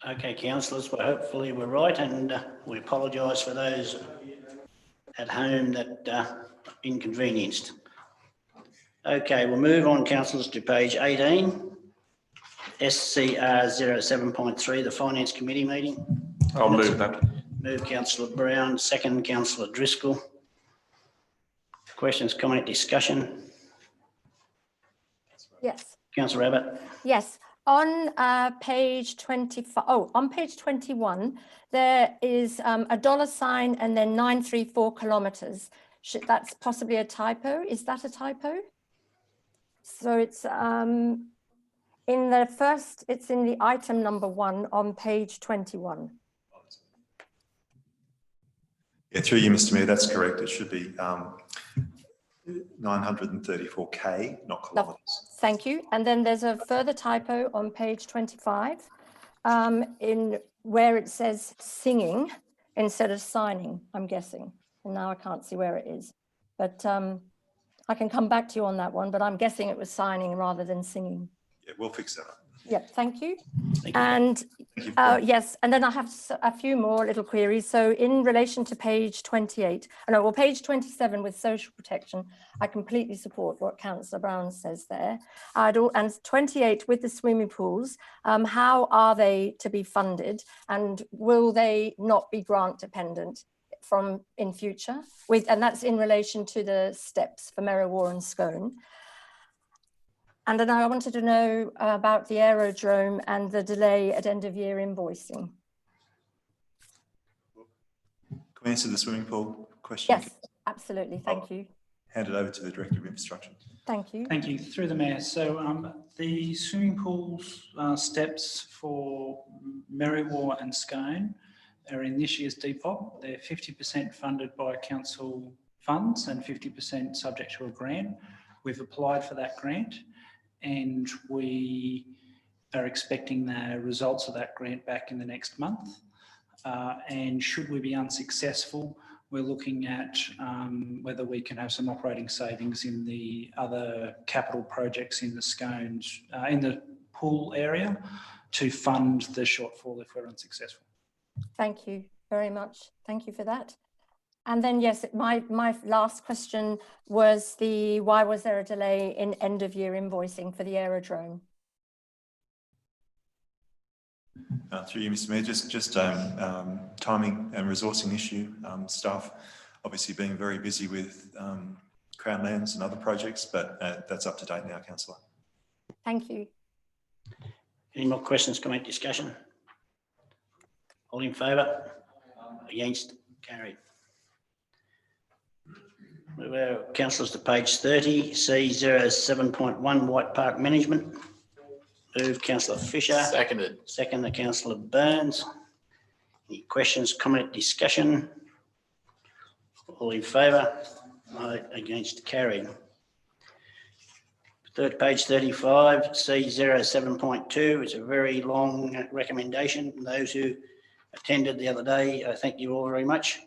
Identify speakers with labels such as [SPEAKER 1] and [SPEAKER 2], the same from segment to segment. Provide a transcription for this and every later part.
[SPEAKER 1] Okay, councillors, well, hopefully we're right, and we apologise for those at home that inconvenienced. Okay, we'll move on, councillors, to page 18, SCR 07.3, the Finance Committee meeting.
[SPEAKER 2] I'll move that.
[SPEAKER 1] Move Councillor Brown, second Councillor Driscoll. Questions, comment, discussion?
[SPEAKER 3] Yes.
[SPEAKER 1] Councillor Abbott.
[SPEAKER 3] Yes. On page 25, on page 21, there is a $ and then 934 kilometres. That's possibly a typo. Is that a typo? So it's in the first, it's in the item number 1 on page 21.
[SPEAKER 4] Yeah, through you, Mr. Mayor, that's correct. It should be 934k, not kilometres.
[SPEAKER 3] Thank you. And then there's a further typo on page 25 in where it says singing instead of signing, I'm guessing. And now I can't see where it is. But I can come back to you on that one, but I'm guessing it was signing rather than singing.
[SPEAKER 4] Yeah, we'll fix that up.
[SPEAKER 3] Yep, thank you.
[SPEAKER 1] Thank you.
[SPEAKER 3] And yes, and then I have a few more little queries. So in relation to page 28, well, page 27 with social protection, I completely support what Councillor Brown says there. And 28 with the swimming pools, how are they to be funded, and will they not be grant dependent from in future? And that's in relation to the steps for Merriwa and Scone. And then I wanted to know about the aerodrome and the delay at end of year invoicing.
[SPEAKER 4] Can we answer the swimming pool question?
[SPEAKER 3] Yes, absolutely. Thank you.
[SPEAKER 4] Hand it over to the Director of Infrastructure.
[SPEAKER 3] Thank you.
[SPEAKER 5] Thank you. Through the Mayor. So the swimming pools steps for Merriwa and Scone are in this year's DPOP. They're 50% funded by council funds and 50% subject to a grant. We've applied for that grant, and we are expecting the results of that grant back in the next month. And should we be unsuccessful, we're looking at whether we can have some operating savings in the other capital projects in the Scones, in the pool area, to fund the shortfall if we're unsuccessful.
[SPEAKER 3] Thank you very much. Thank you for that. And then, yes, my last question was why was there a delay in end of year invoicing for the aerodrome?
[SPEAKER 4] Through you, Mr. Mayor, just timing and resourcing issue. Staff obviously being very busy with Crown Lands and other projects, but that's up to date now, Councillor.
[SPEAKER 3] Thank you.
[SPEAKER 1] Any more questions, comment, discussion? All in favour? Against? Carried. Move our councillors to page 30, C07.1, White Park Management. Move Councillor Fisher.
[SPEAKER 2] Seconded.
[SPEAKER 1] Second, Councillor Burns. Any questions, comment, discussion? All in favour? Against? Carried. Page 35, C07.2. It's a very long recommendation. Those who attended the other day, I thank you all very much.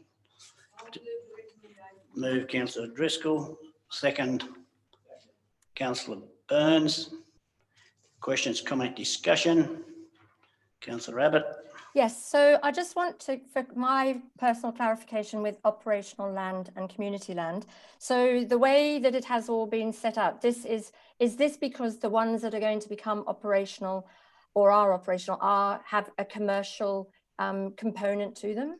[SPEAKER 1] Move Councillor Driscoll. Second, Councillor Burns. Questions, comment, discussion? Councillor Abbott.
[SPEAKER 3] Yes, so I just want to, for my personal clarification with operational land and community land. So the way that it has all been set up, is this because the ones that are going to become operational or are operational have a commercial component to them?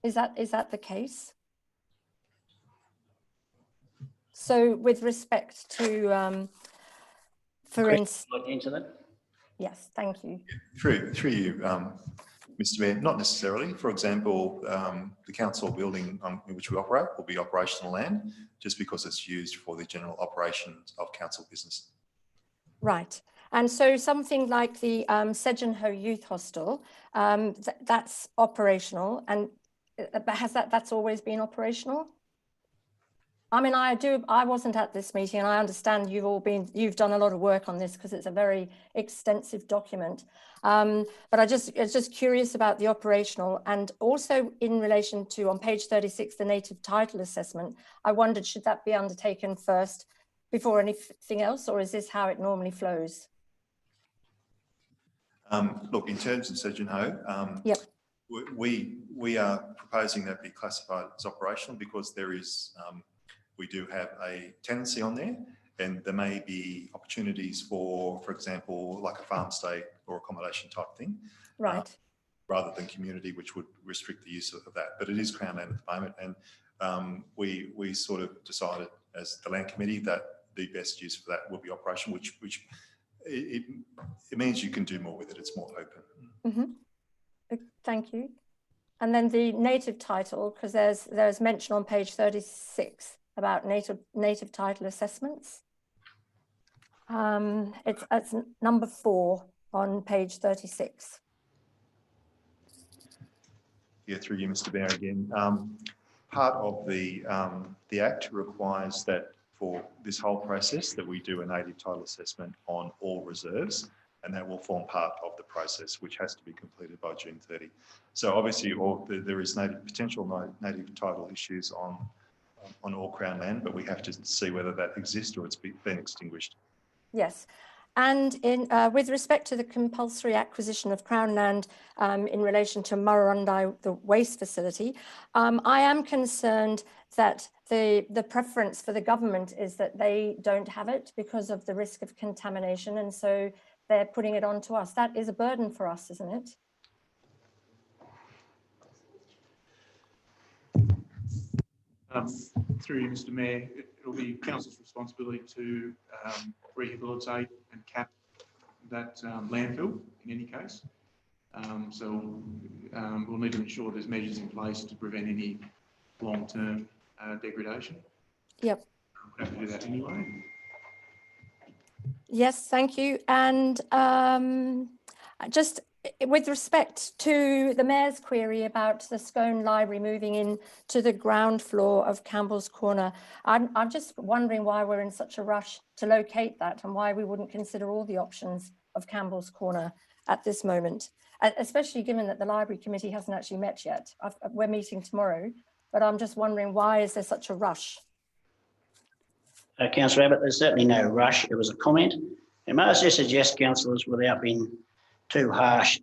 [SPEAKER 3] Is that the case? So with respect to, for instance,
[SPEAKER 1] look into that.
[SPEAKER 3] Yes, thank you.
[SPEAKER 4] Through you, Mr. Mayor, not necessarily. For example, the council building in which we operate will be operational land just because it's used for the general operations of council business.
[SPEAKER 3] Right. And so something like the Segenho Youth Hostel, that's operational, and that's always been operational? I mean, I wasn't at this meeting, and I understand you've done a lot of work on this because it's a very extensive document. But I was just curious about the operational, and also in relation to, on page 36, the native title assessment, I wondered, should that be undertaken first before anything else, or is this how it normally flows?
[SPEAKER 4] Look, in terms of Surgeon Ho,
[SPEAKER 3] Yep.
[SPEAKER 4] we are proposing that be classified as operational because there is, we do have a tenancy on there, and there may be opportunities for example, like a farm stay or accommodation type thing.
[SPEAKER 3] Right.
[SPEAKER 4] Rather than community, which would restrict the use of that. But it is Crown land at the moment, and we sort of decided as the land committee that the best use for that will be operational, which it means you can do more with it. It's more open.
[SPEAKER 3] Mm-hmm. Thank you. And then the native title, because there's mention on page 36 about native title assessments. It's number 4 on page 36.
[SPEAKER 4] Yeah, through you, Mr. Mayor, again. Part of the Act requires that for this whole process that we do a native title assessment on all reserves, and that will form part of the process, which has to be completed by June 30. So obviously there is potential native title issues on all Crown land, but we have to see whether that exists or it's been extinguished.
[SPEAKER 3] Yes. And with respect to the compulsory acquisition of Crown land in relation to Murrurundi, the waste facility, I am concerned that the preference for the government is that they don't have it because of the risk of contamination, and so they're putting it on to us. That is a burden for us, isn't it?
[SPEAKER 2] Through you, Mr. Mayor, it'll be council's responsibility to rehabilitate and cap that landfill in any case. So we'll need to ensure there's measures in place to prevent any long-term degradation.
[SPEAKER 3] Yep.
[SPEAKER 2] We'll have to do that anyway.
[SPEAKER 3] Yes, thank you. And just with respect to the Mayor's query about the Scone Library moving in to the ground floor of Campbell's Corner, I'm just wondering why we're in such a rush to locate that and why we wouldn't consider all the options of Campbell's Corner at this moment, especially given that the Library Committee hasn't actually met yet. We're meeting tomorrow, but I'm just wondering, why is there such a rush?
[SPEAKER 1] Councillor Abbott, there's certainly no rush. It was a comment. And may I just suggest, councillors, without being too harsh,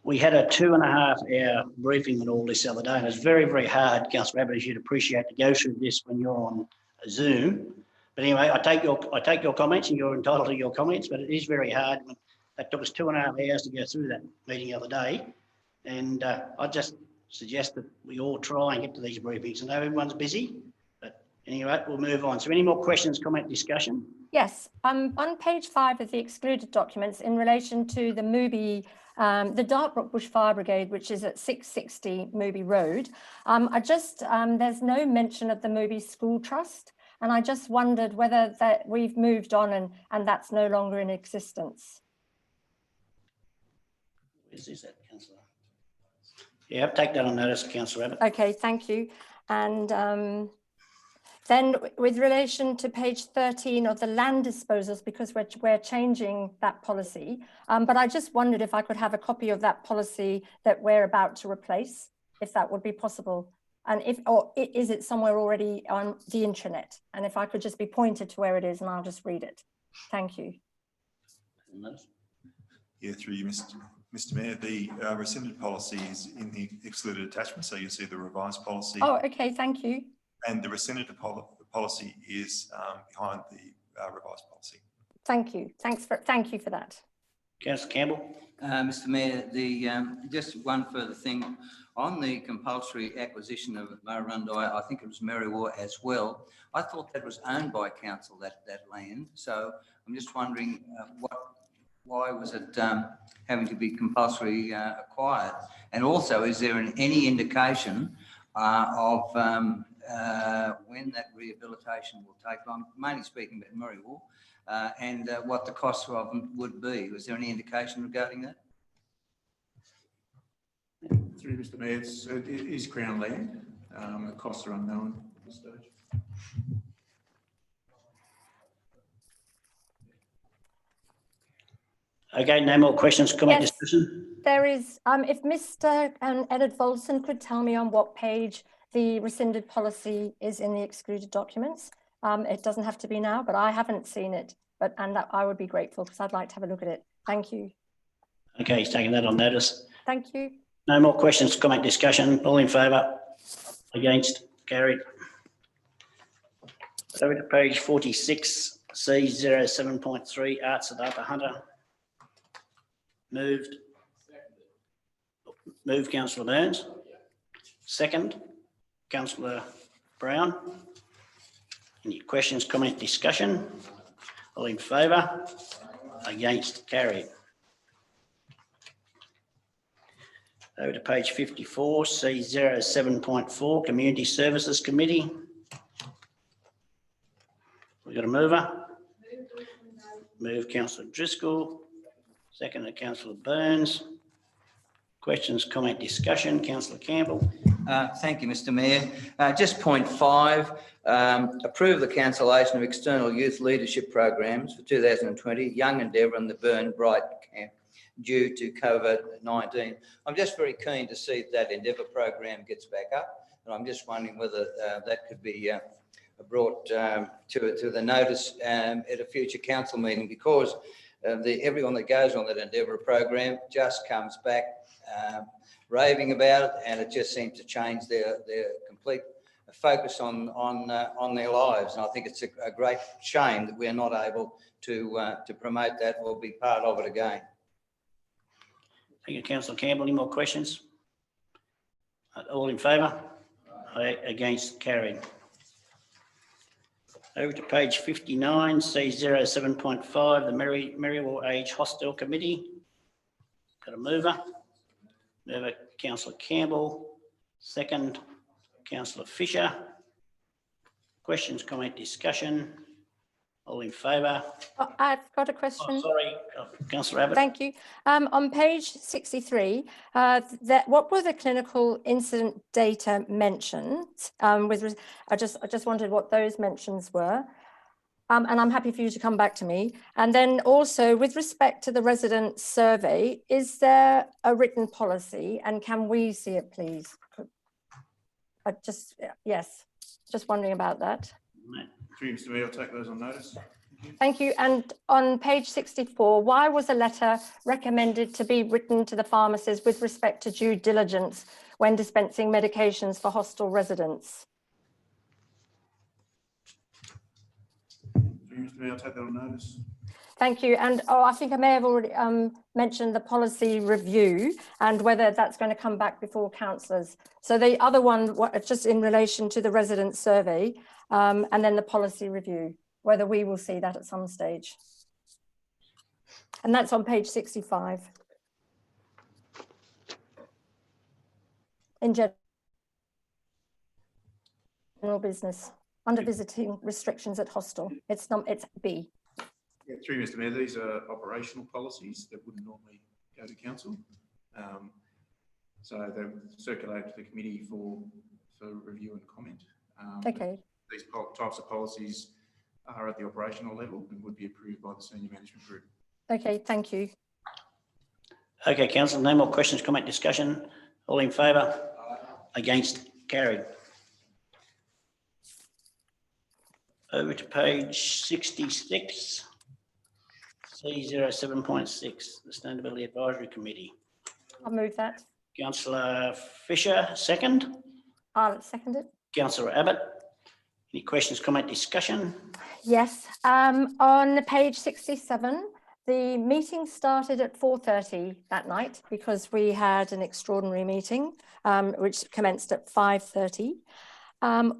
[SPEAKER 1] we had a 2.5-hour briefing on all this the other day, and it's very, very hard, Councillor Abbott, as you'd appreciate, to go through this when you're on Zoom. But anyway, I take your comments, and you're entitled to your comments, but it is very hard. That took us 2.5 hours to go through that meeting the other day. And I just suggest that we all try and get to these briefings. I know everyone's busy, but anyway, we'll move on. So any more questions, comment, discussion?
[SPEAKER 3] Yes, on page 5 of the excluded documents in relation to the Mooby, the Dartbrook Bush Fire Brigade, which is at 660 Mooby Road, there's no mention of the Mooby School Trust. And I just wondered whether that we've moved on and that's no longer in existence.
[SPEAKER 1] Is that, Councillor? Yeah, take that on notice, Councillor Abbott.
[SPEAKER 3] Okay, thank you. And then with relation to page 13 of the land disposals, because we're changing that policy, but I just wondered if I could have a copy of that policy that we're about to replace, if that would be possible. And is it somewhere already on the intranet? And if I could just be pointed to where it is and I'll just read it. Thank you.
[SPEAKER 4] Yeah, through you, Mr. Mayor, the rescinded policy is in the excluded attachment, so you see the revised policy.
[SPEAKER 3] Oh, okay, thank you.
[SPEAKER 4] And the rescinded policy is behind the revised policy.
[SPEAKER 3] Thank you. Thank you for that.
[SPEAKER 1] Councillor Campbell.
[SPEAKER 6] Mr. Mayor, just one further thing on the compulsory acquisition of Murrurundi. I think it was Merriwa as well. I thought that was owned by council, that land. So I'm just wondering why was it having to be compulsory acquired? And also, is there any indication of when that rehabilitation will take on? Mainly speaking about Merriwa. And what the cost of them would be. Was there any indication regarding that?
[SPEAKER 2] Through Mr. Mayor, it is Crown land. The costs are unknown at this stage.
[SPEAKER 1] Okay, no more questions, comment,
[SPEAKER 3] Yes,
[SPEAKER 1] discussion?
[SPEAKER 3] there is, if Mr. Edward Volson could tell me on what page the rescinded policy is in the excluded documents. It doesn't have to be now, but I haven't seen it, and I would be grateful because I'd like to have a look at it. Thank you.
[SPEAKER 1] Okay, he's taking that on notice.
[SPEAKER 3] Thank you.
[SPEAKER 1] No more questions, comment, discussion. All in favour? Against? Carried. Over to page 46, C07.3, Arts at Upper Hunter. Moved. Moved, councillor Burns. Second, councillor Brown. Any questions, comment, discussion? All in favour? Against? Carried. Over to page 54, C07.4, Community Services Committee. We've got a mover. Move councillor Driscoll. Second, councillor Burns. Questions, comment, discussion. Councillor Campbell.
[SPEAKER 6] Thank you, Mr Mayor. Just point 5, approve the cancellation of external youth leadership programs for 2020, Young Endeavour and the Burn Bright Camp, due to COVID-19. I'm just very keen to see that Endeavour program gets back up, and I'm just wondering whether that could be brought to the notice at a future council meeting, because everyone that goes on that Endeavour program just comes back raving about it, and it just seems to change their complete focus on their lives. And I think it's a great shame that we're not able to promote that or be part of it again.
[SPEAKER 1] Thank you, councillor Campbell. Any more questions? All in favour? Against? Carried. Over to page 59, C07.5, the Merriwell Age Hostel Committee. Got a mover. Mover, councillor Campbell. Second, councillor Fisher. Questions, comment, discussion? All in favour?
[SPEAKER 3] Oh, I've got a question.
[SPEAKER 1] Oh, sorry, councillor Abbott.
[SPEAKER 3] Thank you. On page 63, what were the clinical incident data mentioned? I just wondered what those mentions were. And I'm happy for you to come back to me. And then also, with respect to the resident survey, is there a written policy, and can we see it, please? Yes, just wondering about that.
[SPEAKER 2] Through you, Mr Mayor, I'll take those on notice.
[SPEAKER 3] Thank you. And on page 64, why was a letter recommended to be written to the pharmacists with respect to due diligence when dispensing medications for hostel residents?
[SPEAKER 2] Through you, Mr Mayor, I'll take that on notice.
[SPEAKER 3] Thank you. And I think I may have already mentioned the policy review and whether that's going to come back before councillors. So the other one, just in relation to the resident survey, and then the policy review, whether we will see that at some stage. And that's on page 65. In general business, under visiting restrictions at hostel. It's B.
[SPEAKER 2] Yeah, through you, Mr Mayor, these are operational policies that wouldn't normally go to council. So they're circulated to the committee for review and comment.
[SPEAKER 3] Okay.
[SPEAKER 2] These types of policies are at the operational level and would be approved by the senior management group.
[SPEAKER 3] Okay, thank you.
[SPEAKER 1] Okay, councillor, no more questions, comment, discussion. All in favour? Against? Carried. Over to page 66, C07.6, the Sustainability Advisory Committee.
[SPEAKER 3] I'll move that.
[SPEAKER 1] Councillor Fisher, second.
[SPEAKER 3] I'll second it.
[SPEAKER 1] Councillor Abbott. Any questions, comment, discussion?
[SPEAKER 3] Yes. On page 67, the meeting started at 4:30 that night because we had an extraordinary meeting, which commenced at 5:30.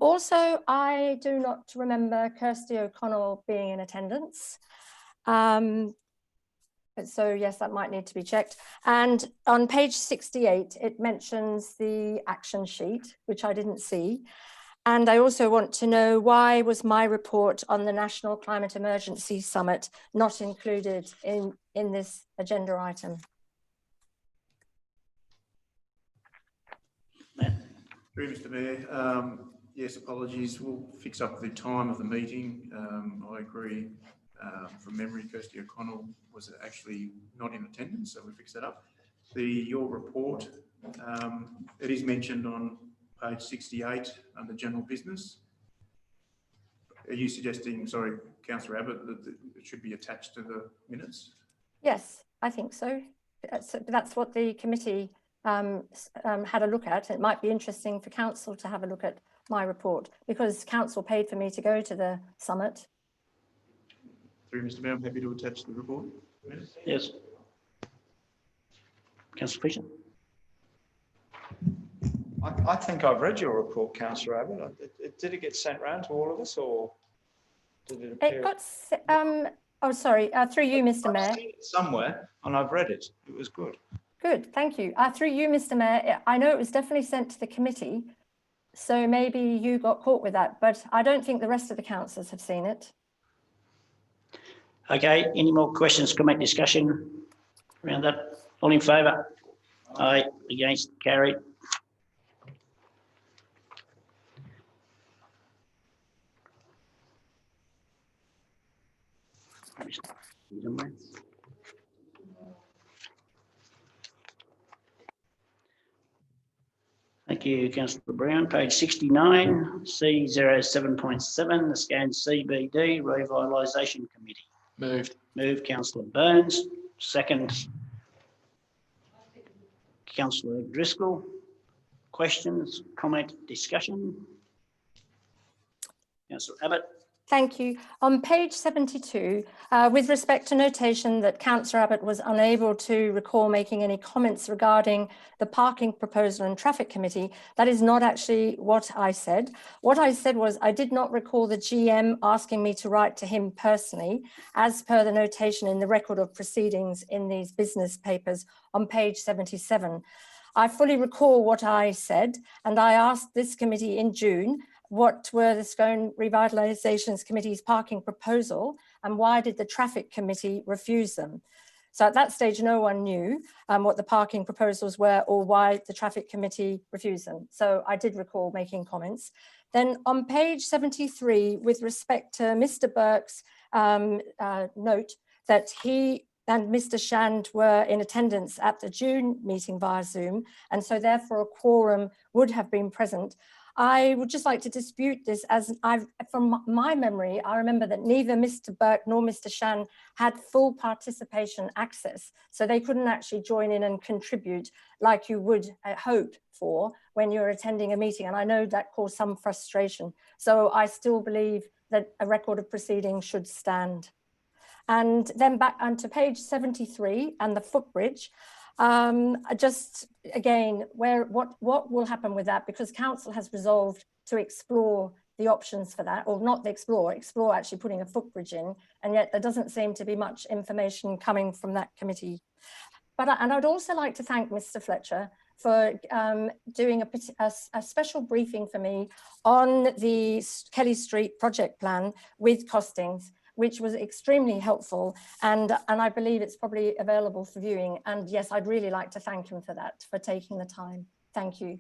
[SPEAKER 3] Also, I do not remember Kirsty O'Connell being in attendance. So yes, that might need to be checked. And on page 68, it mentions the action sheet, which I didn't see. And I also want to know, why was my report on the National Climate Emergency Summit not included in this agenda item?
[SPEAKER 2] Through you, Mr Mayor, yes, apologies. We'll fix up the time of the meeting. I agree. From memory, Kirsty O'Connell was actually not in attendance, so we fixed that up. Your report, it is mentioned on page 68 under general business. Are you suggesting, sorry, Councillor Abbott, that it should be attached to the minutes?
[SPEAKER 3] Yes, I think so. that's what the committee had a look at. It might be interesting for council to have a look at my report, because council paid for me to go to the summit.
[SPEAKER 2] Through Mr Mayor, I'm happy to attach the report.
[SPEAKER 1] Yes. Councillor Fisher?
[SPEAKER 7] I think I've read your report, Councillor Abbott. Did it get sent round to all of us, or did it appear?
[SPEAKER 3] It got, oh, sorry, through you, Mr Mayor.
[SPEAKER 7] I've seen it somewhere, and I've read it. It was good.
[SPEAKER 3] Good, thank you. Through you, Mr Mayor, I know it was definitely sent to the committee, so maybe you got caught with that, but I don't think the rest of the councillors have seen it.
[SPEAKER 1] Okay, any more questions, comment, discussion around that? All in favour? Aye, against, carried. Thank you, Councillor Brown. Page 69, C07.7, the Scan CBD Revitalisation Committee.
[SPEAKER 7] Moved.
[SPEAKER 1] Moved, Councillor Burns. Second, Councillor Driscoll. Questions, comment, discussion? Councillor Abbott.
[SPEAKER 3] Thank you. On page 72, with respect to notation that Councillor Abbott was unable to recall making any comments regarding the parking proposal and traffic committee, that is not actually what I said. What I said was I did not recall the GM asking me to write to him personally, as per the notation in the record of proceedings in these business papers on page 77. I fully recall what I said, and I asked this committee in June what were the Scone Revitalisations Committee's parking proposal and why did the Traffic Committee refuse them? So at that stage, no one knew what the parking proposals were or why the Traffic Committee refused them. So I did recall making comments. Then on page 73, with respect to Mr. Burke's note that he and Mr. Shand were in attendance at the June meeting via Zoom, and so therefore a quorum would have been present. I would just like to dispute this, as from my memory, I remember that neither Mr. Burke nor Mr. Shan had full participation access, so they couldn't actually join in and contribute like you would hope for when you're attending a meeting. And I know that caused some frustration. So I still believe that a record of proceedings should stand. And then back onto page 73 and the footbridge. Just again, what will happen with that? Because council has resolved to explore the options for that, or not explore actually putting a footbridge in, and yet there doesn't seem to be much information coming from that committee. And I'd also like to thank Mr. Fletcher for doing a special briefing for me on the Kelly Street project plan with costings, which was extremely helpful, and I believe it's probably available for viewing. And yes, I'd really like to thank him for that, for taking the time. Thank you.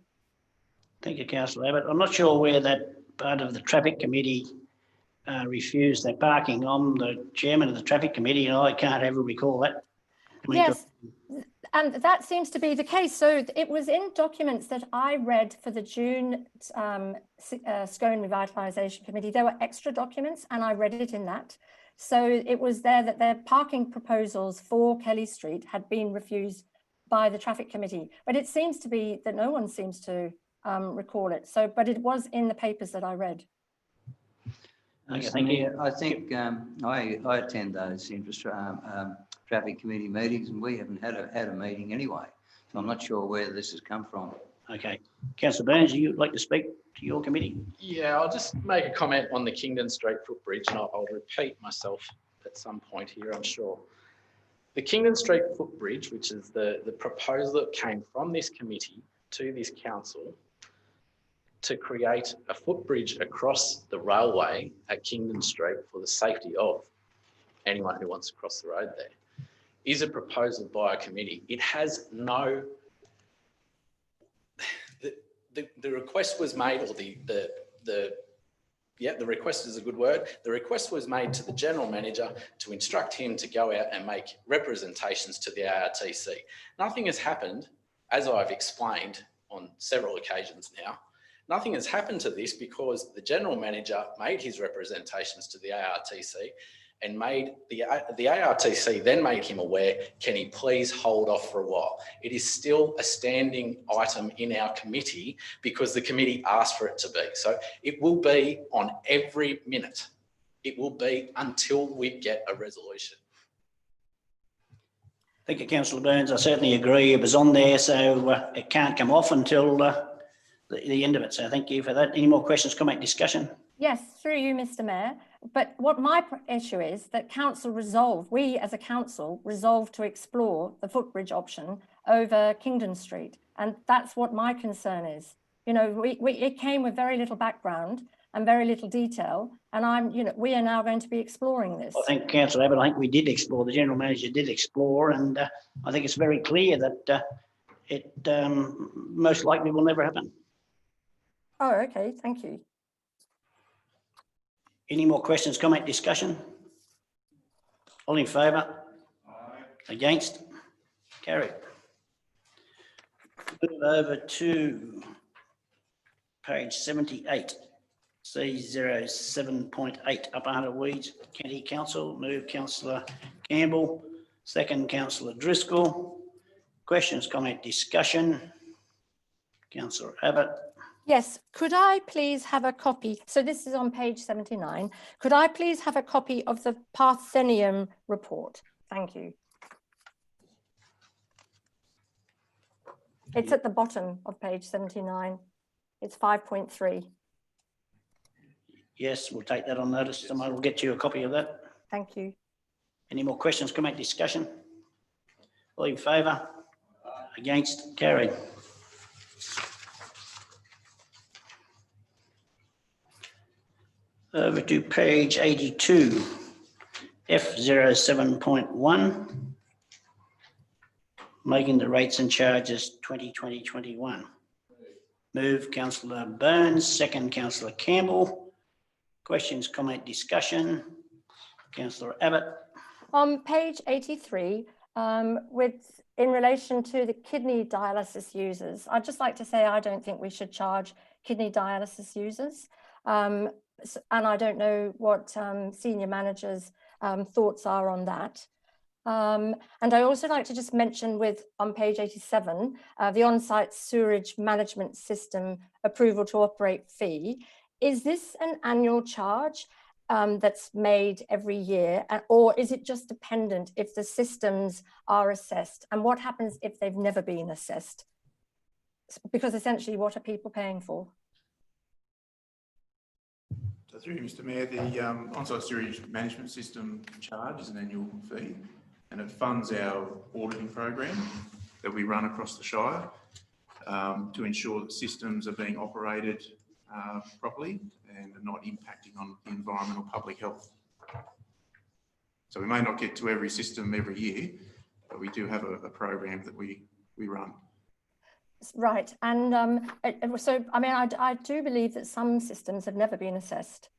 [SPEAKER 1] Thank you, Councillor Abbott. I'm not sure where that part of the Traffic Committee refused that parking. I'm the chairman of the Traffic Committee and I can't ever recall that.
[SPEAKER 3] Yes, and that seems to be the case. So it was in documents that I read for the June Scone Revitalisation Committee. There were extra documents and I read it in that. So it was there that their parking proposals for Kelly Street had been refused by the Traffic Committee. But it seems to be that no one seems to recall it. So, but it was in the papers that I read.
[SPEAKER 1] Okay, thank you.
[SPEAKER 6] I think I attend those Traffic Committee meetings, and we haven't had a meeting anyway. So I'm not sure where this has come from.
[SPEAKER 1] Okay. Councillor Burns, you'd like to speak to your committee?
[SPEAKER 8] Yeah, I'll just make a comment on the Kingdon Street footbridge, and I'll repeat myself at some point here, I'm sure. The Kingdon Street footbridge, which is the proposal that came from this committee to this council to create a footbridge across the railway at Kingdon Street for the safety of anyone who wants to cross the road there, is a proposal by a committee. It has no, the request was made, or the request is a good word. The request was made to the general manager to instruct him to go out and make representations to the ARTC. Nothing has happened, as I've explained on several occasions now. Nothing has happened to this because the general manager made his representations to the ARTC and made the ARTC then made him aware, can he please hold off for a while? It is still a standing item in our committee because the committee asked for it to be. So it will be on every minute. It will be until we get a resolution.
[SPEAKER 1] Thank you, Councillor Burns. I certainly agree. It was on there, so it can't come off until the end of it. So thank you for that. Any more questions, comment, discussion?
[SPEAKER 3] Yes, through you, Mr. Mayor. But what my issue is that council resolved, we as a council resolved to explore the footbridge option over Kingdon Street. And that's what my concern is. You know, it came with very little background and very little detail. And we are now going to be exploring this.
[SPEAKER 1] I think, Councillor Abbott, I think we did explore, the General Manager did explore, and I think it's very clear that it most likely will never happen.
[SPEAKER 3] Oh, okay, thank you.
[SPEAKER 1] Any more questions, comment, discussion? All in favour? Against? Carried. Move over to page 78, C07.8, Upper Hunter Weeds, County Council. Move Councillor Campbell, second Councillor Driscoll. Questions, comment, discussion? Councillor Abbott.
[SPEAKER 3] Yes, could I please have a copy? So this is on page 79. Could I please have a copy of the Parthenium report? Thank you. It's at the bottom of page 79. It's 5.3.
[SPEAKER 1] Yes, we'll take that on notice. Somebody will get you a copy of that.
[SPEAKER 3] Thank you.
[SPEAKER 1] Any more questions, comment, discussion? All in favour? Against? Carried. Over to page 82, F07.1, making the rates and charges 2020-21. Move Councillor Burns, second Councillor Campbell. Questions, comment, discussion? Councillor Abbott.
[SPEAKER 3] On page 83, in relation to the kidney dialysis users, I'd just like to say I don't think we should charge kidney dialysis users. And I don't know what senior managers' thoughts are on that. And I also like to just mention on page 87, the on-site sewerage management system approval to operate fee. Is this an annual charge that's made every year, or is it just dependent if the systems are assessed? And what happens if they've never been assessed? Because essentially, what are people paying for?
[SPEAKER 2] So through you, Mr. Mayor, the on-site sewage management system charge is an annual fee, and it funds our auditing program that we run across the Shire to ensure that systems are being operated properly and are not impacting on the environment or public health. So we may not get to every system every year, but we do have a program that we run.
[SPEAKER 3] Right, and so I mean, I do believe that some systems have never been assessed.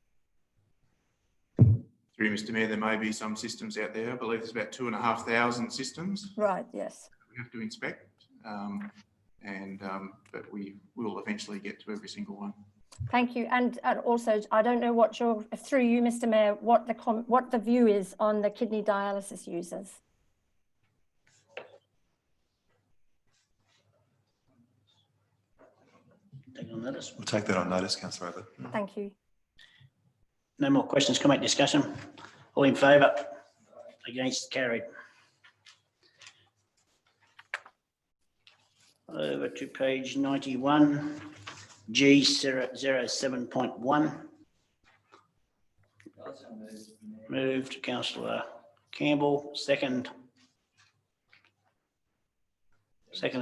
[SPEAKER 2] Through Mr. Mayor, there may be some systems out there. I believe there's about 2,500 systems.
[SPEAKER 3] Right. Yes.
[SPEAKER 2] We have to inspect, but we will eventually get to every single one.
[SPEAKER 3] Thank you, and also I don't know what through you, Mr. Mayor, what the view is on the kidney dialysis users.
[SPEAKER 1] Take on notice.
[SPEAKER 4] We'll take that on notice, Councillor Abbott.
[SPEAKER 3] Thank you.
[SPEAKER 1] No more questions, comment, discussion? All in favour? Against? Carried. Over to page 91, G07.1. Moved Councillor Campbell, second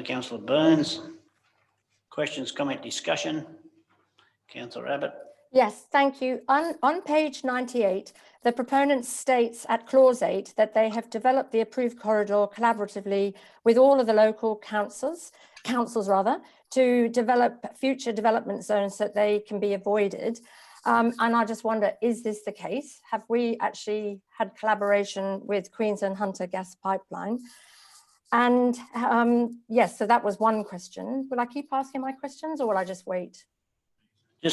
[SPEAKER 1] Councillor Burns. Questions, comment, discussion? Councillor Abbott.
[SPEAKER 3] Yes, thank you. On page 98, the proponent states at clause 8 that they have developed the approved corridor collaboratively with all of the local councils to develop future development zones so that they can be avoided. And I just wonder, is this the case? Have we actually had collaboration with Queensland Hunter Gas Pipeline? And yes, so that was one question. Will I keep asking my questions or will I just wait?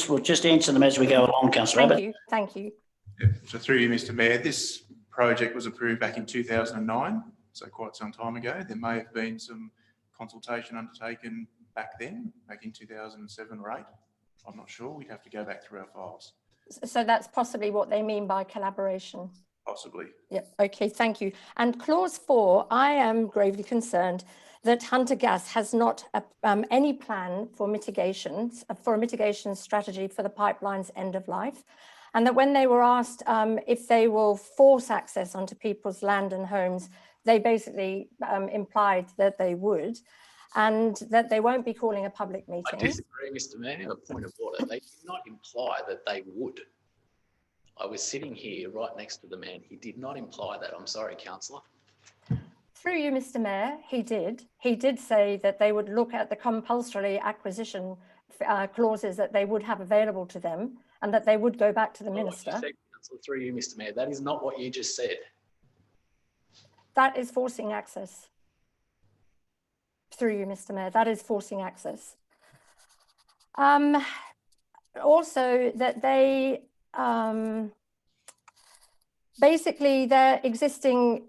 [SPEAKER 1] We'll just answer them as we go along, Councillor Abbott.
[SPEAKER 3] Thank you.
[SPEAKER 2] Yeah. So through you, Mr. Mayor, this project was approved back in 2009, so quite some time ago. There may have been some consultation undertaken back then, back in 2007 or 8. I'm not sure. We'd have to go back through our files,
[SPEAKER 3] So that's possibly what they mean by collaboration.
[SPEAKER 2] possibly.
[SPEAKER 3] Yeah, okay, thank you. And clause 4, I am gravely concerned that Hunter Gas has not any plan for mitigations, for a mitigation strategy for the pipeline's end of life. And that when they were asked if they will force access onto people's land and homes, they basically implied that they would, and that they won't be calling a public
[SPEAKER 8] I
[SPEAKER 3] meeting.
[SPEAKER 8] disagree, Mr. Mayor. A point of order. They did not imply that they would. I was sitting here right next to the man. He did not imply that. I'm sorry, councillor.
[SPEAKER 3] Through you, Mr. Mayor, he did. He did say that they would look at the compulsory acquisition clauses that they would have available to them, and that they would go back to the minister.
[SPEAKER 8] Said, councillor, through you, Mr. Mayor, that is not what you just said.
[SPEAKER 3] That is forcing access. Through you, Mr. Mayor, that is forcing access. Also, that they basically their existing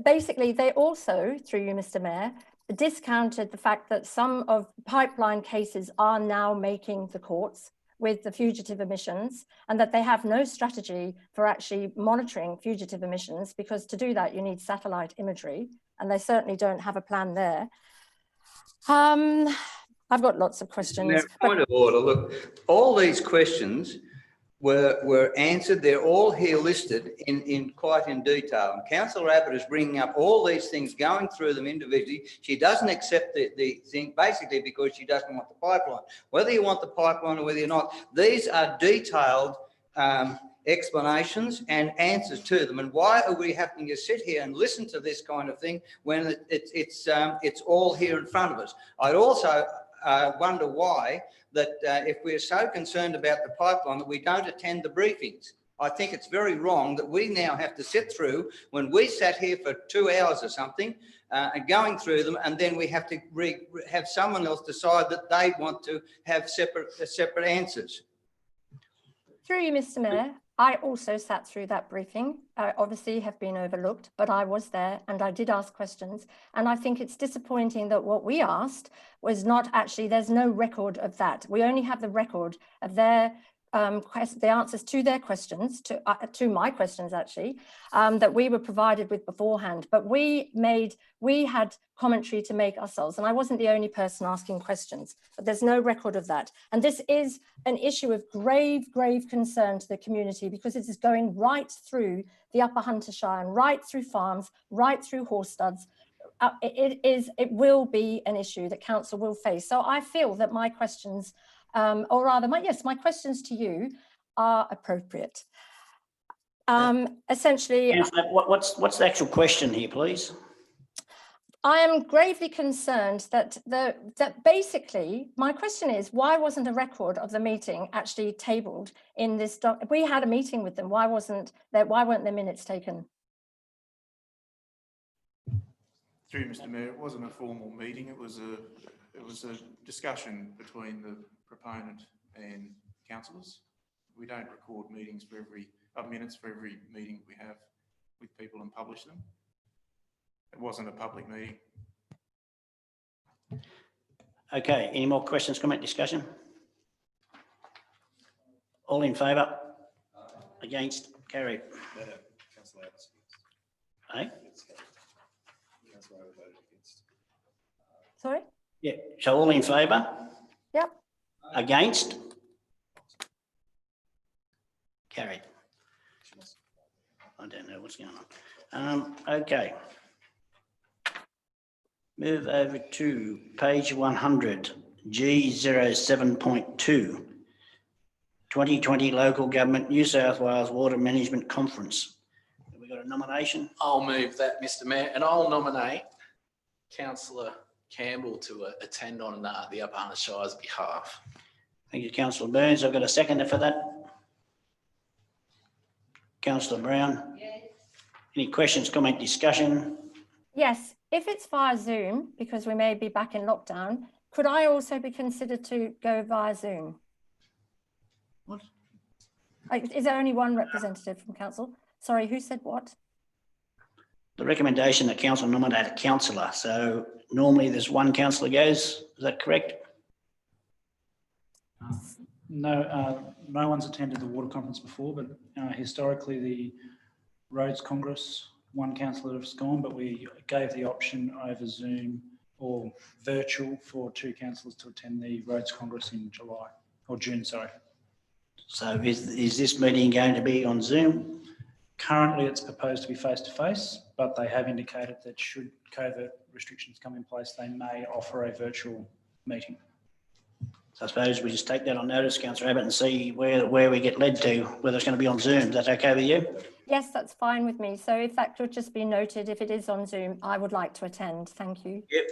[SPEAKER 3] basically they also, through you, Mr. Mayor, discounted the fact that some of pipeline cases are now making the courts with the fugitive emissions, and that they have no strategy for actually monitoring fugitive emissions, because to do that you need satellite imagery, and they certainly don't have a plan there. I've got lots of questions.
[SPEAKER 6] Mayor, point of order. Look, all these questions were answered. They're all here listed in quite in detail. And Councillor Abbott is bringing up all these things, going through them individually. She doesn't accept the thing basically because she doesn't want the pipeline. Whether you want the pipeline or whether you're not, these are detailed explanations and answers to them. And why are we having to sit here and listen to this kind of thing when it's all here in front of us? I'd also wonder why that if we're so concerned about the pipeline that we don't attend the briefings. I think it's very wrong that we now have to sit through when we sat here for 2 hours or something and going through them, and then we have to have someone else decide that they want to have separate answers.
[SPEAKER 3] Through you, Mr. Mayor, I also sat through that briefing. I obviously have been overlooked, but I was there and I did ask questions. And I think it's disappointing that what we asked was not actually, there's no record of that. We only have the record of their the answers to their questions, to my questions actually, that we were provided with beforehand. But we had commentary to make ourselves, and I wasn't the only person asking questions, but there's no record of that. And this is an issue of grave concern to the community, because it is going right through the Upper Hunter Shire and right through farms, right through horse studs. It will be an issue that council will face. So I feel that my questions, or rather, my questions to you are appropriate. Essentially,
[SPEAKER 1] What's the actual question here, please?
[SPEAKER 3] I am gravely concerned that basically my question is, why wasn't a record of the meeting actually tabled in this doc? We had a meeting with them. Why weren't the minutes taken?
[SPEAKER 2] Through you, Mr. Mayor, it wasn't a formal meeting. It was a discussion between the proponent and councillors. We don't record meetings for minutes for every meeting we have with people and publish them. It wasn't a public meeting.
[SPEAKER 1] Okay, any more questions, comment, discussion? All in favour? Against? Carried.
[SPEAKER 4] Councillor Abbott.
[SPEAKER 1] Eh?
[SPEAKER 4] Councillor Abbott voted against.
[SPEAKER 3] Sorry?
[SPEAKER 1] Yeah, so all in favour?
[SPEAKER 3] Yep.
[SPEAKER 1] Against? Carried. I don't know what's going on. Okay. Move over to page 100, G07.2, 2020 Local Government New South Wales Water Management Conference. Have we got a nomination?
[SPEAKER 8] I'll move that, Mr. Mayor, and I'll nominate Councillor Campbell to attend on the Upper Hunter Shire's behalf.
[SPEAKER 1] Thank you, Councillor Burns. I've got a seconder for that. Councillor Brown. Yes. Any questions, comment, discussion?
[SPEAKER 3] Yes, if it's via Zoom, because we may be back in lockdown, could I also be considered to go via Zoom?
[SPEAKER 1] What?
[SPEAKER 3] Is there only one representative from council? Sorry, who said what?
[SPEAKER 1] The recommendation that council nominate a councillor. So normally there's one councillor goes. Is that correct?
[SPEAKER 5] No, no one's attended the water conference before, but historically the Roads Congress, one councillor has gone, but we gave the option over Zoom or virtual for 2 councillors to attend the Roads Congress in July or June, sorry.
[SPEAKER 1] So is this meeting going to be on Zoom?
[SPEAKER 5] Currently, it's proposed to be face-to-face, but they have indicated that should COVID restrictions come in place, they may offer a virtual meeting.
[SPEAKER 1] So I suppose we just take that on notice, Councillor Abbott, and see where we get led to, whether it's going to be on Zoom. Is that okay with you?
[SPEAKER 3] Yes, that's fine with me. So if that could just be noted, if it is on Zoom, I would like to attend. Thank you.
[SPEAKER 1] Yep.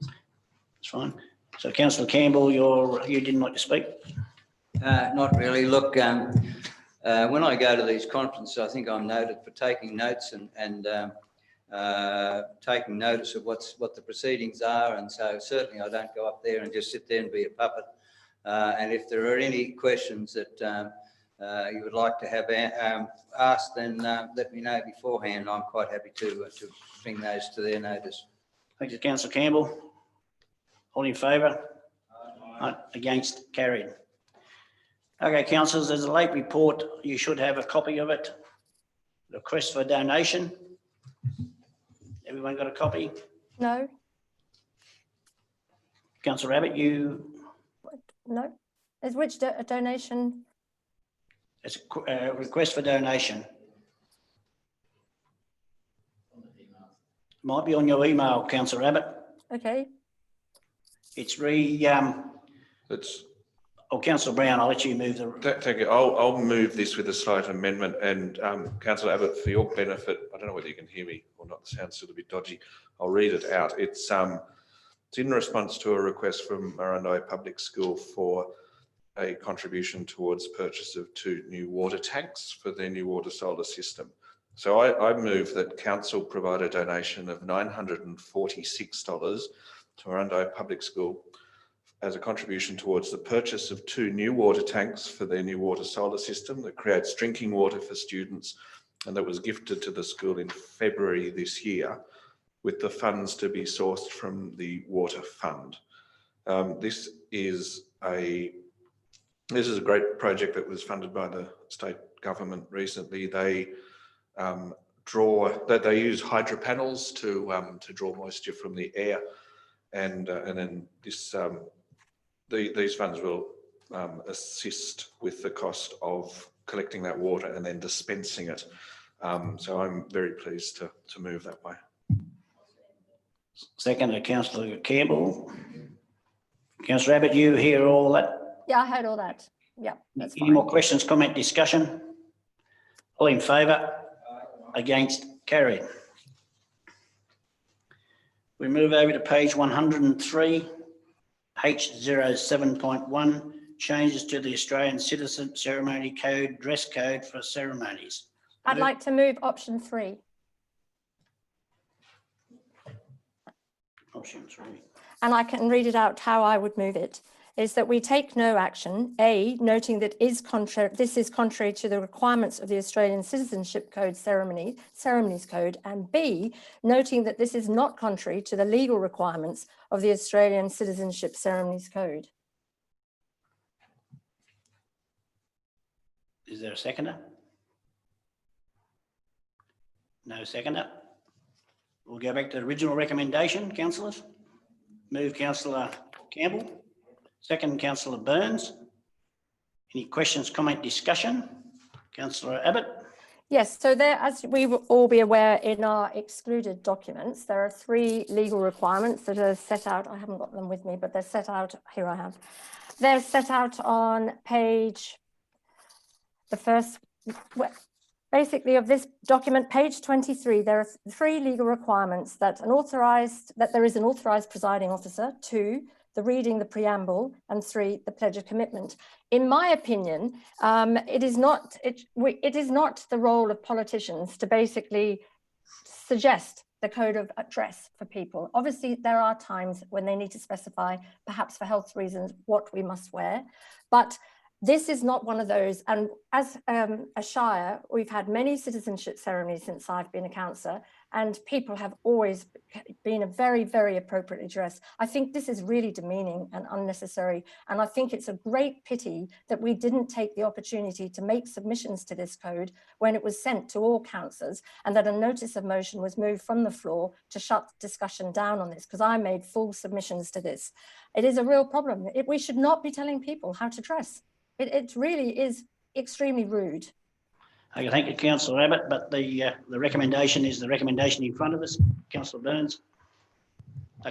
[SPEAKER 1] That's fine. So Councillor Campbell, you didn't like to speak?
[SPEAKER 6] Not really. Look, when I go to these conferences, I think I'm noted for taking notes and taking notice of what the proceedings are. And so certainly I don't go up there and just sit there and be a puppet. And if there are any questions that you would like to have asked, then let me know beforehand. I'm quite happy to bring those to their notice.
[SPEAKER 1] Thank you, Councillor Campbell. All in favour? Aye. Against? Carried. Okay, councillors, there's a late report. You should have a copy of it. Request for donation. Everyone got a copy?
[SPEAKER 3] No?
[SPEAKER 1] Councillor Abbott, you,
[SPEAKER 3] No? Is which a donation?
[SPEAKER 1] it's a request for donation. Might be on your email, Councillor Abbott.
[SPEAKER 3] Okay.
[SPEAKER 1] It's
[SPEAKER 9] It's,
[SPEAKER 1] Councillor Brown, I'll let you move the.
[SPEAKER 9] thank you. I'll move this with a slight amendment, and Councillor Abbott, for your benefit, I don't know whether you can hear me or not, the sound's still a bit dodgy. I'll read it out. It's in response to a request from Marandai Public School for a contribution towards purchase of 2 new water tanks for their new water solar system. So I move that council provide a donation of $946 to Marandai Public School as a contribution towards the purchase of 2 new water tanks for their new water solar system that creates drinking water for students, and that was gifted to the school in February this year, with the funds to be sourced from the water fund. This is a great project that was funded by the state government recently. They use hydro panels to draw moisture from the air, and then this these funds will assist with the cost of collecting that water and then dispensing it. So I'm very pleased to move that way.
[SPEAKER 1] Second to Councillor Campbell. Councillor Abbott, you hear all that?
[SPEAKER 3] Yeah, I heard all that. Yeah, that's
[SPEAKER 1] Any
[SPEAKER 3] fine.
[SPEAKER 1] more questions, comment, discussion? All in favour? Against? Carried. We move over to page 103, H07.1, changes to the Australian Citizen Ceremony Code, dress code for ceremonies.
[SPEAKER 3] I'd like to move option 3.
[SPEAKER 1] Option 3.
[SPEAKER 3] And I can read it out how I would move it, is that we take no action, A, noting that this is contrary to the requirements of the Australian Citizenship Code Ceremonies Code, and B, noting that this is not contrary to the legal requirements of the Australian Citizenship Ceremonies Code.
[SPEAKER 1] Is there a seconder? No seconder. We'll go back to the original recommendation, councillors. Move Councillor Campbell. Second, Councillor Burns. Any questions, comment, discussion? Councillor Abbott.
[SPEAKER 3] Yes, so there, as we will all be aware in our excluded documents, there are 3 legal requirements that are set out. I haven't got them with me, but they're set out. Here I have. They're set out on page, the first, basically of this document, page 23. There are 3 legal requirements that there is an authorised presiding officer, 2, the reading the preamble, and 3, the pledge of commitment. In my opinion, it is not the role of politicians to basically suggest the code of address for people. Obviously, there are times when they need to specify, perhaps for health reasons, what we must wear. But This is not one of those. And as a shire, we've had many citizenship ceremonies since I've been a councillor, and people have always been a very, very appropriately dressed. I think this is really demeaning and unnecessary. And I think it's a great pity that we didn't take the opportunity to make submissions to this code when it was sent to all councillors, and that a notice of motion was moved from the floor to shut the discussion down on this, because I made full submissions to this. It is a real problem. We should not be telling people how to dress. It really is extremely rude.
[SPEAKER 1] Okay, thank you, Councillor Abbott, but the recommendation is the recommendation in front of us. Councillor Burns.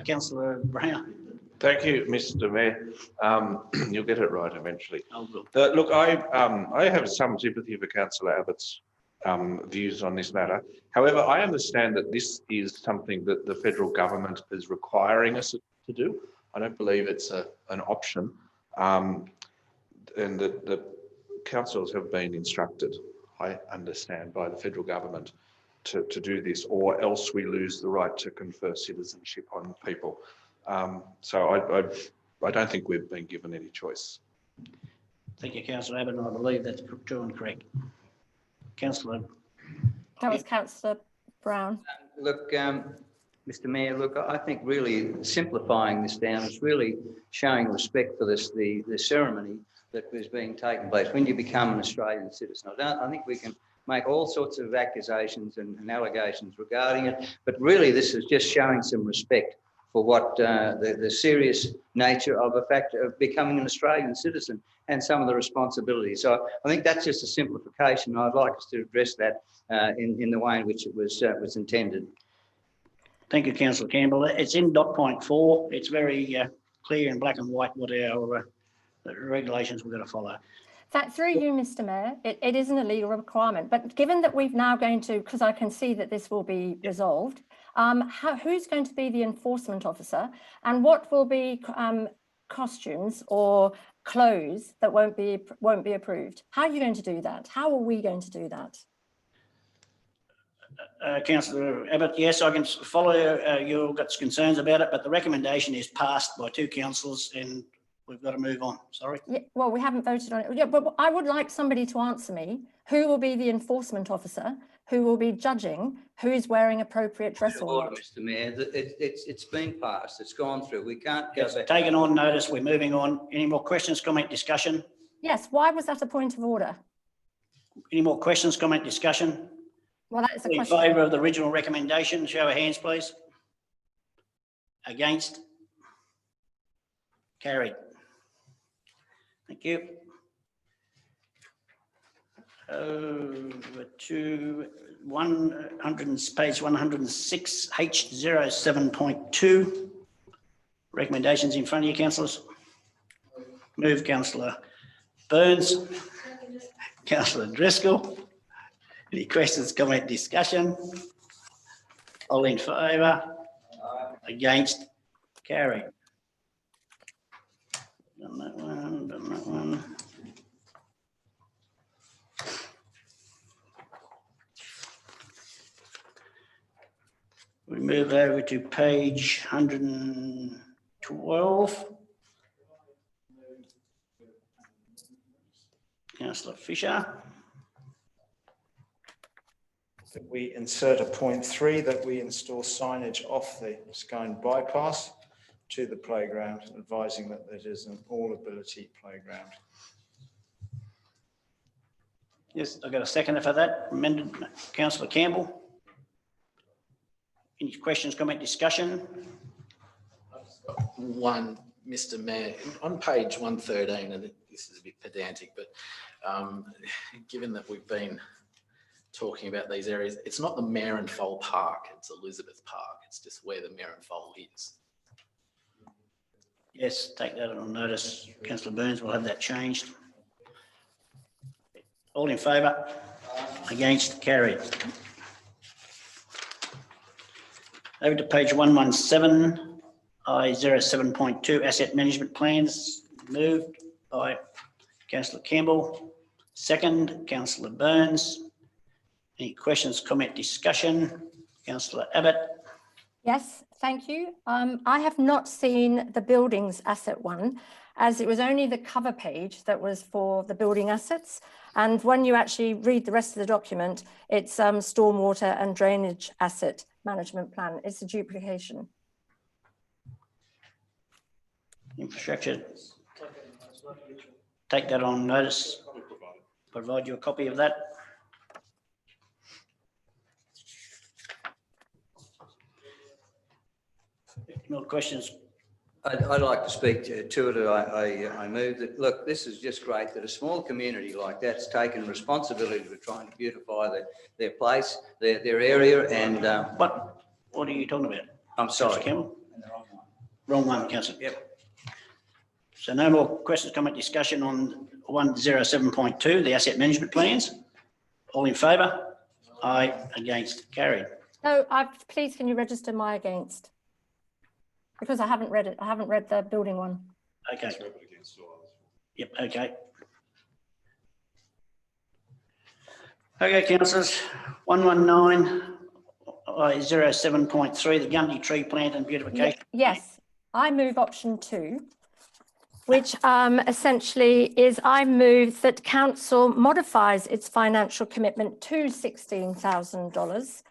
[SPEAKER 1] Councillor Brown.
[SPEAKER 9] Thank you, Mr. Mayor. You'll get it right eventually.
[SPEAKER 1] Oh, good.
[SPEAKER 9] Look, I have some sympathy for Councillor Abbott's views on this matter. However, I understand that this is something that the federal government is requiring us to do. I don't believe it's an option. And that the councils have been instructed, I understand, by the federal government to do this, or else we lose the right to confer citizenship on people. So I don't think we've been given any choice.
[SPEAKER 1] Thank you, Councillor Abbott, and I believe that's true and correct. Councillor.
[SPEAKER 3] That was Councillor Brown.
[SPEAKER 6] Look, Mr. Mayor, look, I think really simplifying this down is really showing respect for this, the ceremony that was being taken place when you become an Australian citizen. I think we can make all sorts of accusations and allegations regarding it, but really this is just showing some respect for what the serious nature of the fact of becoming an Australian citizen and some of the responsibilities. So I think that's just a simplification. I'd like us to address that in the way in which it was intended.
[SPEAKER 1] Thank you, Councillor Campbell. It's in dot point 4. It's very clear in black and white what our regulations we're going to follow.
[SPEAKER 3] That through you, Mr. Mayor, it isn't a legal requirement, but given that we've now going to, because I can see that this will be resolved, who's going to be the enforcement officer, and what will be costumes or clothes that won't be approved? How are you going to do that? How are we going to do that?
[SPEAKER 1] Councillor Abbott, yes, I can follow your concerns about it, but the recommendation is passed by 2 councillors and we've got to move on. Sorry.
[SPEAKER 3] Yeah, well, we haven't voted on it. Yeah, but I would like somebody to answer me. Who will be the enforcement officer? Who will be judging who is wearing appropriate dress or not?
[SPEAKER 6] Mr. Mayor, it's been passed. It's gone through. We can't go
[SPEAKER 1] It's
[SPEAKER 6] back.
[SPEAKER 1] taken on notice. We're moving on. Any more questions, comment, discussion?
[SPEAKER 3] Yes. Why was that a point of order?
[SPEAKER 1] Any more questions, comment, discussion?
[SPEAKER 3] Well, that is a
[SPEAKER 1] In
[SPEAKER 3] question.
[SPEAKER 1] favour of the original recommendation, show of hands, please. Against? Carried. Thank you. Over to page 106, H07.2. Recommendations in front of you, councillors. Move Councillor Burns. Councillor Driscoll. Any questions, comment, discussion? All in favour? Against? Carried. Done that one, done that one. We move over to page 112. Councillor Fisher.
[SPEAKER 7] That we insert a point 3 that we install signage off the Scone bypass to the playground, advising that it is an all-ability playground.
[SPEAKER 1] Yes, I've got a seconder for that. Amended, Councillor Campbell. Any questions, comment, discussion?
[SPEAKER 8] One, Mr. Mayor, on page 113, and this is a bit pedantic, but given that we've been talking about these areas, it's not the Marenfoal Park, it's Elizabeth Park. It's just where the Marenfoal is.
[SPEAKER 1] Yes, take that on notice. Councillor Burns will have that changed. All in favour? Against? Carried. Over to page 117, I07.2 asset management plans, moved by Councillor Campbell. Second, Councillor Burns. Any questions, comment, discussion? Councillor Abbott.
[SPEAKER 3] Yes, thank you. I have not seen the buildings asset one. as it was only the cover page that was for the building assets. And when you actually read the rest of the document, it's stormwater and drainage asset management plan. It's a duplication.
[SPEAKER 1] Infrastructure. Take that on notice. Provide you a copy of that. Any more questions?
[SPEAKER 6] I'd like to speak to it. I move that, look, this is just great that a small community like that's taken responsibility for trying to beautify their place, their area, and
[SPEAKER 1] What are you talking about?
[SPEAKER 6] I'm sorry.
[SPEAKER 1] Councillor Campbell? Wrong one, councillor. Yep. So no more questions, comment, discussion on 107.2, the asset management plans. All in favour? Aye. Against? Carried.
[SPEAKER 3] No, please can you register my against? Because I haven't read it. I haven't read the building one.
[SPEAKER 1] Okay. Yep, okay. Okay, councillors, 119.07.3, the Gundy Tree Plant and Beautification.
[SPEAKER 3] Yes, I move option 2, which essentially is I move that council modifies its financial commitment to $16,000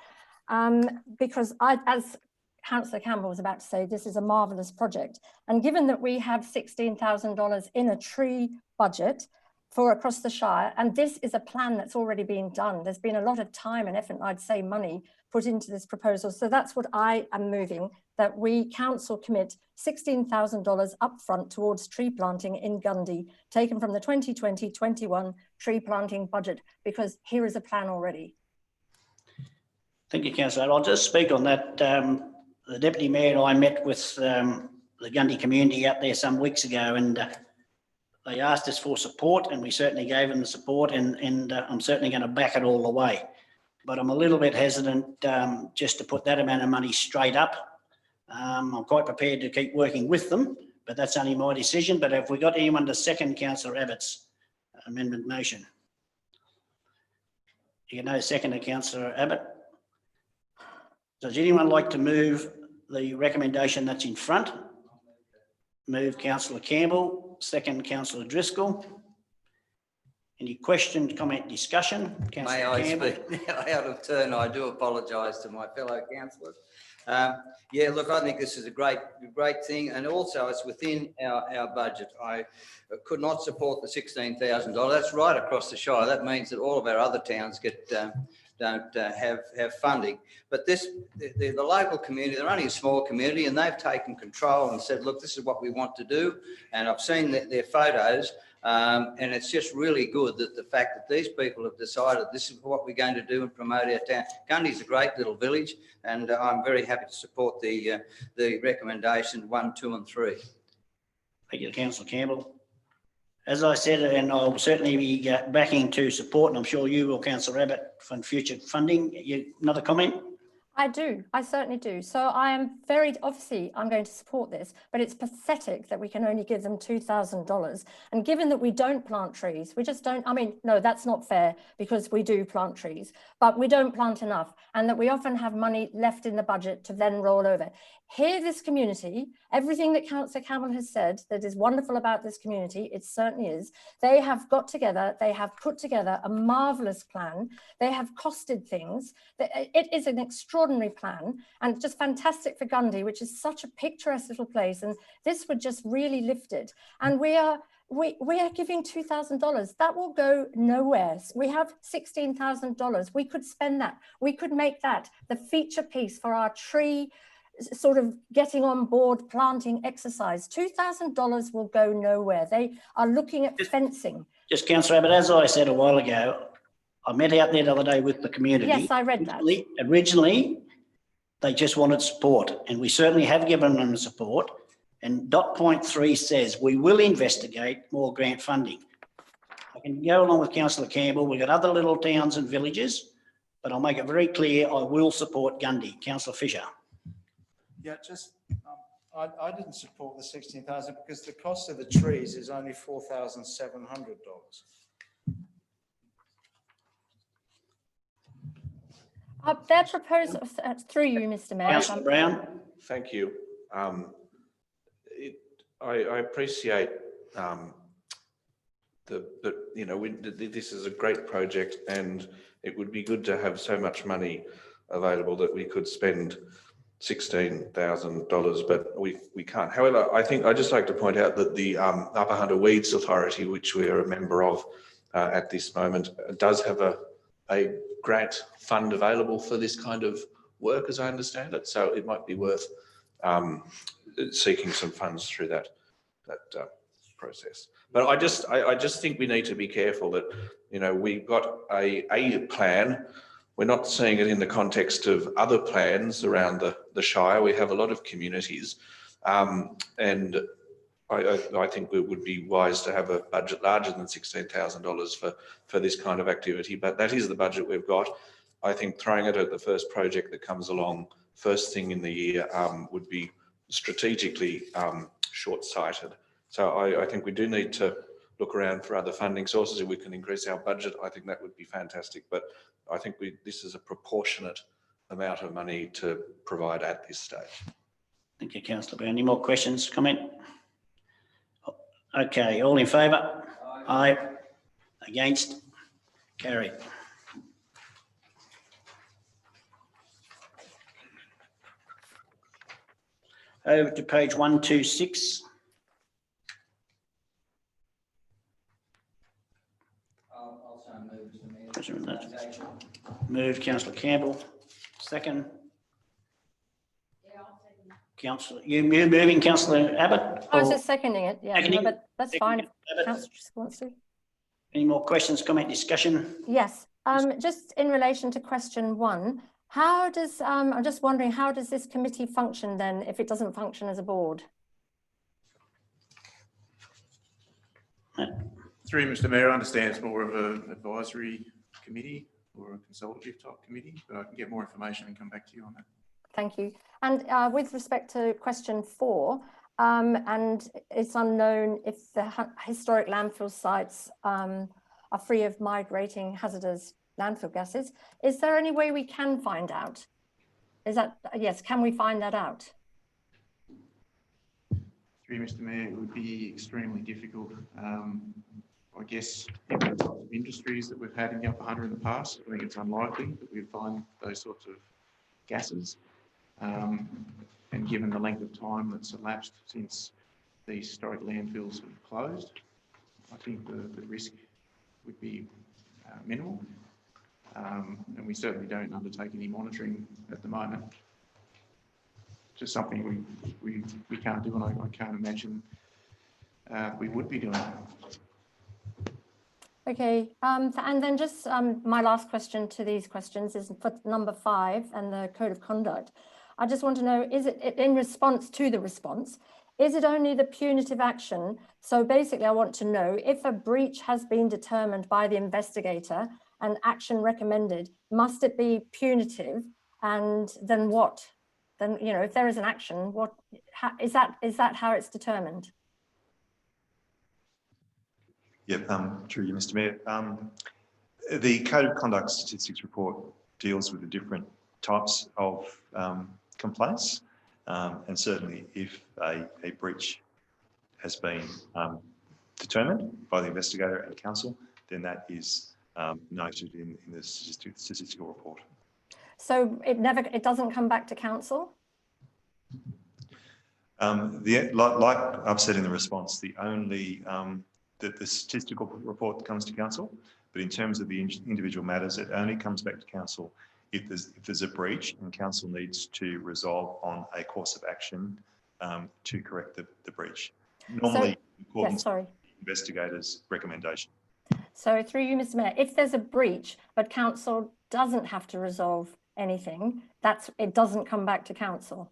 [SPEAKER 3] because as Councillor Campbell was about to say, this is a marvellous project. And given that we have $16,000 in a tree budget for across the Shire, and this is a plan that's already been done, there's been a lot of time and effort, and I'd say money, put into this proposal. So that's what I am moving, that we council commit $16,000 upfront towards tree planting in Gundy, taken from the 2020-21 tree planting budget, because here is a plan already.
[SPEAKER 1] Thank you, councillor. I'll just speak on that. The Deputy Mayor and I met with the Gundy community out there some weeks ago, and they asked us for support, and we certainly gave them the support, and I'm certainly going to back it all the way. But I'm a little bit hesitant just to put that amount of money straight up. I'm quite prepared to keep working with them, but that's only my decision. But have we got anyone to second Councillor Abbott's amendment motion? You know, second to Councillor Abbott. Does anyone like to move the recommendation that's in front? Move Councillor Campbell, second Councillor Driscoll. Any question, comment, discussion?
[SPEAKER 6] May I speak out of turn? I do apologise to my fellow councillors. Yeah, look, I think this is a great thing, and also it's within our budget. I could not support the $16,000. That's right across the Shire. That means that all of our other towns don't have funding. But the local community, they're only a small community, and they've taken control and said, look, this is what we want to do. And I've seen their photos, and it's just really good that the fact that these people have decided this is what we're going to do and promote our town. Gundy's a great little village, and I'm very happy to support the recommendation 1, 2 and 3.
[SPEAKER 1] Thank you, Councillor Campbell. As I said, and I'll certainly be backing to support, and I'm sure you will, Councillor Abbott, for future funding. Another comment?
[SPEAKER 3] I do. I certainly do. So I am obviously I'm going to support this, but it's pathetic that we can only give them $2,000. And given that we don't plant trees, we just don't, no, that's not fair, because we do plant trees, but we don't plant enough, and that we often have money left in the budget to then roll over. Hear this community, everything that Councillor Campbell has said that is wonderful about this community, it certainly is. They have got together, they have put together a marvellous plan. They have costed things. It is an extraordinary plan, and just fantastic for Gundy, which is such a picturesque little place. And this would just really lift it. And we are giving $2,000. That will go nowhere. We have $16,000. We could spend that. We could make that the feature piece for our tree sort of getting on board planting exercise. $2,000 will go nowhere. They are looking at fencing.
[SPEAKER 1] Just Councillor Abbott, as I said a while ago, I met out there the other day with the community.
[SPEAKER 3] Yes, I read that.
[SPEAKER 1] Originally, they just wanted support, and we certainly have given them support. And point 3 says we will investigate more grant funding. I can go along with Councillor Campbell. We've got other little towns and villages, but I'll make it very clear I will support Gundy. Councillor Fisher.
[SPEAKER 7] Yeah, just I didn't support the 16,000 because the cost of the trees is only $4,700.
[SPEAKER 3] Their proposal, through you, Mr. Mayor.
[SPEAKER 1] Councillor Brown.
[SPEAKER 9] Thank you. I appreciate but you know, this is a great project, and it would be good to have so much money available that we could spend $16,000, but we can't. However, I think I'd just like to point out that the Upper Hunter Weeds Authority, which we are a member of at this moment, does have a grant fund available for this kind of work, as I understand it. So it might be worth seeking some funds through that process. But I just think we need to be careful that, you know, we've got a plan. We're not seeing it in the context of other plans around the Shire. We have a lot of communities, and I think it would be wise to have a budget larger than $16,000 for this kind of activity. But that is the budget we've got. I think throwing it at the first project that comes along first thing in the year would be strategically short-sighted. So I think we do need to look around for other funding sources. If we can increase our budget, I think that would be fantastic. But I think this is a proportionate amount of money to provide at this stage.
[SPEAKER 1] Thank you, Councillor Brown. Any more questions, comment? Okay, all in favour? Aye. Against? Carried. Over to page 126. Moved, Councillor Campbell. Second. Councillor, you moving, Councillor Abbott?
[SPEAKER 3] I was
[SPEAKER 1] or-
[SPEAKER 3] just seconding it, yeah,
[SPEAKER 1] Seconding?
[SPEAKER 3] no, but that's fine if
[SPEAKER 1] Abbott.
[SPEAKER 3] councillor just wants to.
[SPEAKER 1] Any more questions, comment, discussion?
[SPEAKER 3] Yes, just in relation to question 1, how does, I'm just wondering, how does this committee function then if it doesn't function as a board?
[SPEAKER 2] Through you, Mr. Mayor, I understand it's more of an advisory committee or a consultative type committee, but I can get more information and come back to you on that.
[SPEAKER 3] Thank you. And with respect to question 4, and it's unknown if the historic landfill sites are free of migrating hazardous landfill gases, is there any way we can find out? Is that, yes, can we find that out?
[SPEAKER 2] Through you, Mr. Mayor, it would be extremely difficult. I guess in the types of industries that we've had in the Upper Hunter in the past, I think it's unlikely that we'd find those sorts of gases. And given the length of time that's elapsed since the historic landfills have closed, I think the risk would be minimal. And we certainly don't undertake any monitoring at the moment. Just something we can't do, and I can't imagine we would be doing.
[SPEAKER 3] Okay, and then just my last question to these questions is for number 5 and the code of conduct. I just want to know, is it in response to the response, is it only the punitive action? So basically I want to know if a breach has been determined by the investigator and action recommended, must it be punitive? And then what? Then, you know, if there is an action, what is that how it's determined?
[SPEAKER 4] Yep, through you, Mr. Mayor. The Code of Conduct Statistics report deals with the different types of complaints, and certainly if a breach has been determined by the investigator and council, then that is noted in the statistical report.
[SPEAKER 3] So it doesn't come back to council?
[SPEAKER 4] Like I've said in the response, the only the statistical report comes to council, but in terms of the individual matters, it only comes back to council if there's a breach and council needs to resolve on a course of action to correct the breach. Normally, according to the investigator's recommendation.
[SPEAKER 3] So through you, Mr. Mayor, if there's a breach, but council doesn't have to resolve anything, it doesn't come back to council.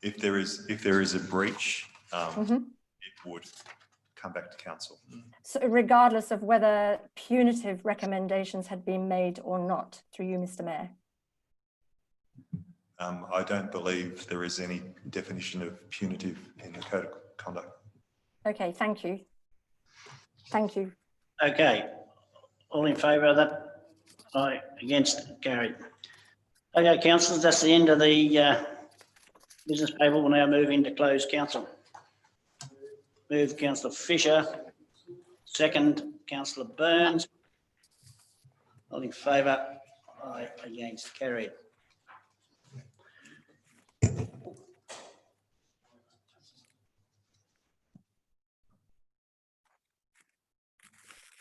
[SPEAKER 4] If there is a breach, it would come back to council.
[SPEAKER 3] So regardless of whether punitive recommendations had been made or not, through you, Mr. Mayor.
[SPEAKER 4] I don't believe there is any definition of punitive in the Code of Conduct.
[SPEAKER 3] Okay, thank you. Thank you.
[SPEAKER 1] Okay, all in favour of that? Aye, against, carried. Okay, councillors, that's the end of the business paper. We'll now move into closed council. Moved councillor Fisher, second councillor Burns. All in favour? Aye, against, carried.